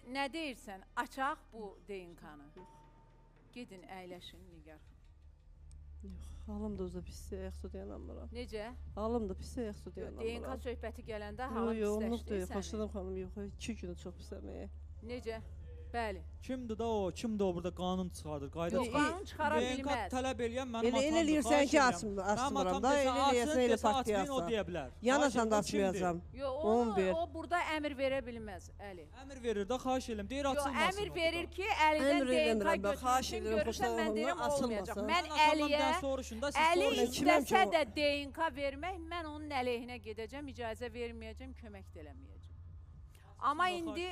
nə deyirsən? Açaq bu DNK-nı. Gedin, əyləşin, Nigar. Yox, halım da özə pisdir, ayaq su dayanamıram. Necə? Halım da pisdir, ayaq su dayanamıram. DNK söhbəti gələndə halın Yox, pisləşdi səni. xoşladım xanım, yox, 2 günü çox pisləməyə. Necə? Bəli. Kimdir da o? Kimdir o burada qanun çıxardır? Qayda Yox, qanun çıxara bilməz. DNK tələb eləyən mənim atamdır. Elə eləyirsən ki, açmıram da, elə eləyəsən, elə partiyasın. O deyə bilər. Yanasan da açmayacam. Yox, o burada əmr verə bilməz, Əli. Əmr verir də, xahiş edirəm. Deyir açılmasın. Yox, əmr verir ki, əlidən DNK götürsün, görürsən, mən deyirəm, olmayacaq. Mən Əli istəsə də DNK vermək, mən onun əleyhinə gedəcəm, icazə verməyəcəm, kömək də eləməyəcəm. Amma indi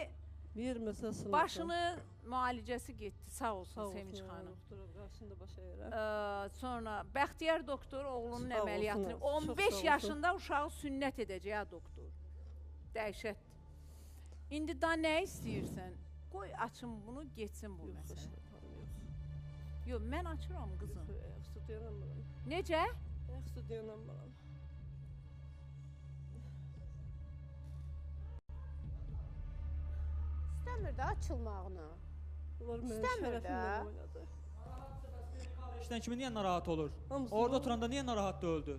başını müalicəsi getdi, sağ olsun Sevinç xanım. Sonra Bəxtiyar doktor oğlunun əməliyyatını 15 yaşında uşağı sünnət edəcək ya doktor. Dəhşətdir. İndi daha nə istəyirsən? Qoy açın bunu, geçsin bu məsələ. Yox, mən açıram qızım. Necə? Yaxşı dayanamıram. İstəmir də açılmağını. İstəmir də. İşdən kimi niyə narahat olur? Orada oturanda niyə narahat da öldü?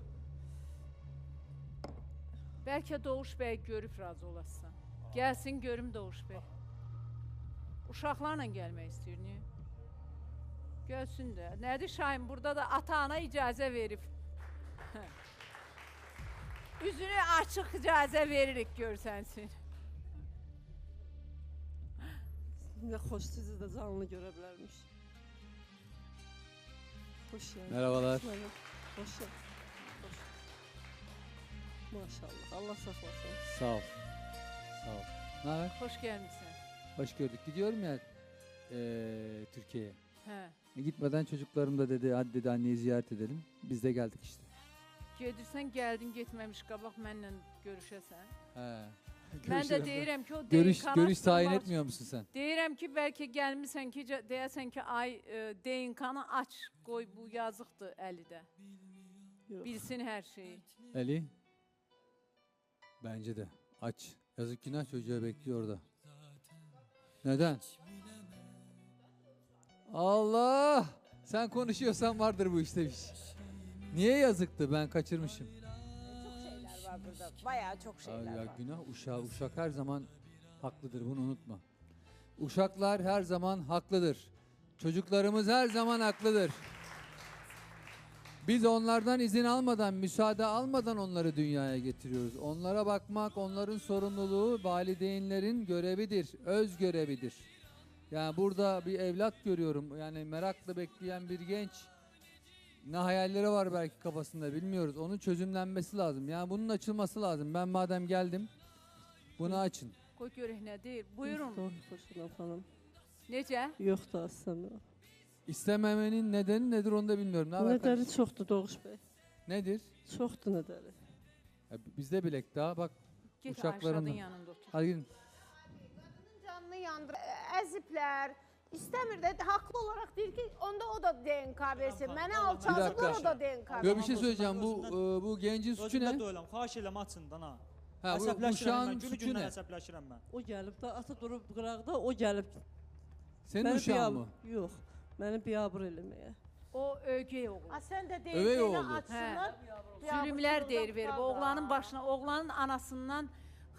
Bəlkə Doğuş bəy görüb razı olasın. Gəlsin görüm Doğuş bəy. Uşaqlarla gəlmək istəyir, niyə? Gəlsin də. Nədir Şahin? Burada da ata-ana icazə verib. Üzünü açıq icazə veririk görsənsin. Ne hoş, sizi de canlı görə bilərmiş. Hoş geldin. Merhabalar. Hoş geldin. Maşallah. Allah saklasın. Sağ ol. Sağ ol. Ne haber? Hoş gelmişsin. Hoş gördük. Gidiyorum ya Türkiye'ye. He. Gitmeden çocuklarım da dedi, hadi dedi anneyi ziyaret edelim. Biz de geldik işte. Gedirsən, gəldin, getməmiş qabaq mənlə görüşəsən. He. Mən də deyirəm ki, o görüş tayin etmiyor musun sen? Deyirəm ki, bəlkə gəlmişsən ki, deyəsən ki, ay DNK-nı aç, qoy bu yazıqdır Əlidə. Bilsin hər şeyi. Ali? Bence de. Aç. Yazık günah, çocuğa bekliyor orada. Neden? Allah! Sen konuşuyorsan vardır bu işte bir şey. Niye yazıktı? Ben kaçırmışım. Var burada. Bayağı çok şeyler ya var. Günah uşak her zaman haklıdır, bunu unutma. Uşaklar her zaman haklıdır. Çocuklarımız her zaman haklıdır. Biz onlardan izin almadan, müsaade almadan onları dünyaya getiriyoruz. Onlara bakmak, onların sorumluluğu valideynlerin görevidir, öz görevidir. Yani burada bir evlat görüyorum, yani merakla bekleyen bir genç. Ne hayalleri var belki kafasında bilmiyoruz. Onun çözümlenmesi lazım. Yani bunun açılması lazım. Ben madem geldim, bunu açın. Qoy görək nə deyir. Buyurun. Hoşuna falan. Necə? Yox da istemiyorum. İstememenin nedeni nedir onu da bilmiyorum. Nedeni çoxdur Doğuş Bey. Nedir? Çoxdur nedeni. Bizde bilek daha bak. Get uşaklarından. Ayşadın yanında otur. Hadi gidin. Canını yandır, əziblər. İstəmir də, haqlı olarak deyir ki, onda o da DNK versin. Mənə alçaldıqlar, o da DNK versin. Böyle bir şey söyleyeceğim. Bu gencin suçu ne? Xahiş eləm açından ha. Ha, bu uşağın suçu ne? Əsəbləşirəm mən. O gəlib də, ata durub qıraqda, o gəlib. Senin uşağın mı? Yox, məni biabır eləməyə. O ögey oğlu. Sən də Övey oğlu. DNK-ni açsınlar. Zülümlər deyir verib. Oğlanın başına, oğlanın anasından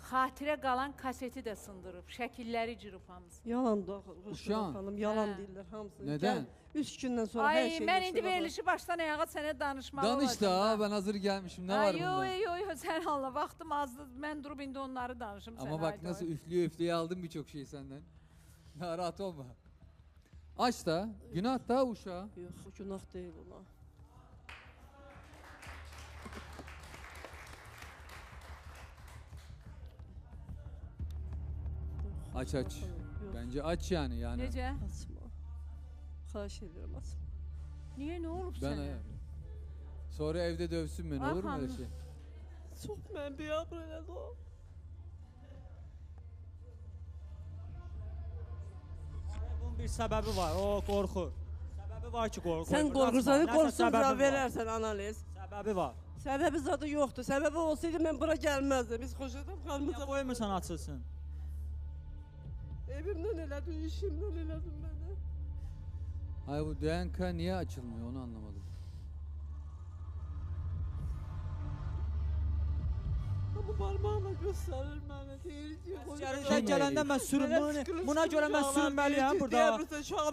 xatirə qalan kaseti də sındırıb. Şəkilləri cırıb hamısı. Yalan da, Uşağın. xanım, yalan deyirlər hamısı. Neden? 3 gündən sonra hər şey. Ay, mən indi verilişi başdan ayağa sənə danışmalı olacağım. Danış da, ben hazır gelmişim. Ne var bunda? Yox, sən Allah, vaxtım azdı. Mən durub indi onları danışım sənə. Ama bak nasıl üflüye aldım birçok şeyi senden. Rahat olma. Aç da, günah da uşağı. Yox, o günah deyil ona. Aç. Bence aç yani. Necə? Açma. Xahiş edirəm, açma. Niyə, nə olub Ben sənə? sonra evde dövsün beni, olur mu öyle şey? Çox mən biabır elədi o. Bunun bir səbəbi var, o qorxur. Səbəbi var ki, qorxur. Sən qorxursan, qorxursan verərsən analiz. Səbəbi var. Səbəbi zadı yoxdur. Səbəbi olsaydı mən bura gəlməzdim. Biz xoşadam xanımıza Niyə qoymursan açılsın? Evimden elədin, işimden elədin beni. Hayır, bu DNK niye açılmıyor onu anlamadım. Ama parmağımla gösterir beni. Deyir ki, Sən gələndə mən sürünməliyəm. Buna görə mən sürünməliyəm burada.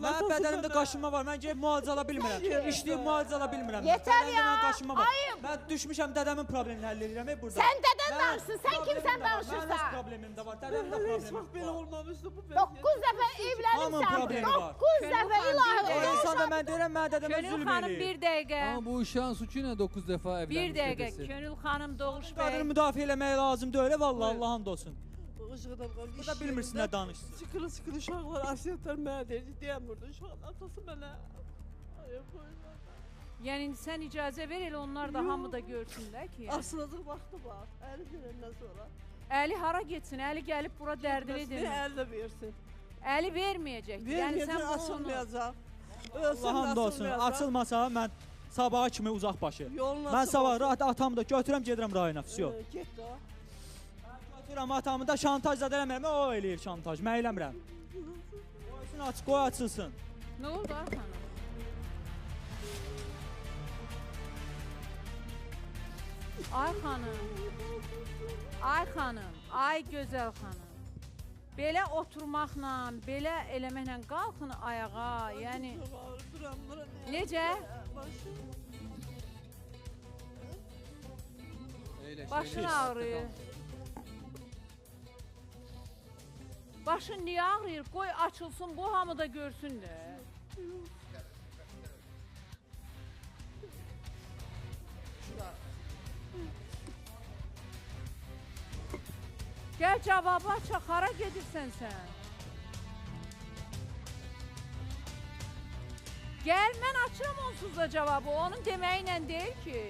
Mənim bədənimdə qaşınma var. Mən gəlib müalicə ala bilmirəm. İşləyib müalicə ala bilmirəm. Yetər ya, Bədənimdə qaşınma var. ayıb. Mən düşmüşəm dədəmin problemini həll edirəm burada. Sən dədən danışsın, sən kimsən Mənim danışırsan? öz problemim də var. Dədəmin də Ben hiç bak problemi böyle var. olmamıştı bu 9 dəfə Hamının evlənibsən. problemi var. 9 dəfə ilahi. O insan da mən deyirəm, mən dədəmə Könül zülm xanım eləyir. bir dəqiqə. Ama bu uşağın suçu ne 9 defa evlenmiş Bir dəqiqə. dedesi? Könül xanım Doğuş bəy. Qadını müdafiə eləmək lazımdır, öyle vallahi Allah'ın olsun. Işıqdan qalıb. Bu da bilmirsin nə danışsın. Sıkılı sıkılı uşaqlar, asiyetlər mənə deyir, deyəmirdi. Uşağın atası mənə. Ay, qoyma. Yəni indi sən icazə ver elə onlar da hamı da görsünlər ki. Asılacaq vaxtı var. Əli verəndən sonra. Əli hara getsin? Əli gəlib bura dərdini Bir demir. əl də versin. Əli verməyəcək. Yəni Verməyəcək, sən bunu açılmayacaq. Ölsün də Allah'ın olsun. açılmayacaq. Açılmasa mən sabaha kimi uzaq başı. Yolun Mən açıq sabah olsun. rahat atamı da götürəm gedirəm rayona. Vəsiyo. Get də. Götürəm atamı da şantaj zad eləmirəm. O eləyir şantaj. Mən eləmirəm. Qoysun aç, qoy açılsın. Nə oldu ay xanım? Ay xanım. Ay xanım, ay gözəl xanım. Belə oturmaqla, belə eləməklə qalxın ayağa. Yəni necə? Eyle, Başın şöyle. ağrıyor. Başın niyə ağrıyır? Qoy açılsın, bu hamı da görsün də. Gəl cavabı aç, hara gedirsən sən? Gəl, mən açıram onsuz da cavabı, onun deməyinlə deyil ki.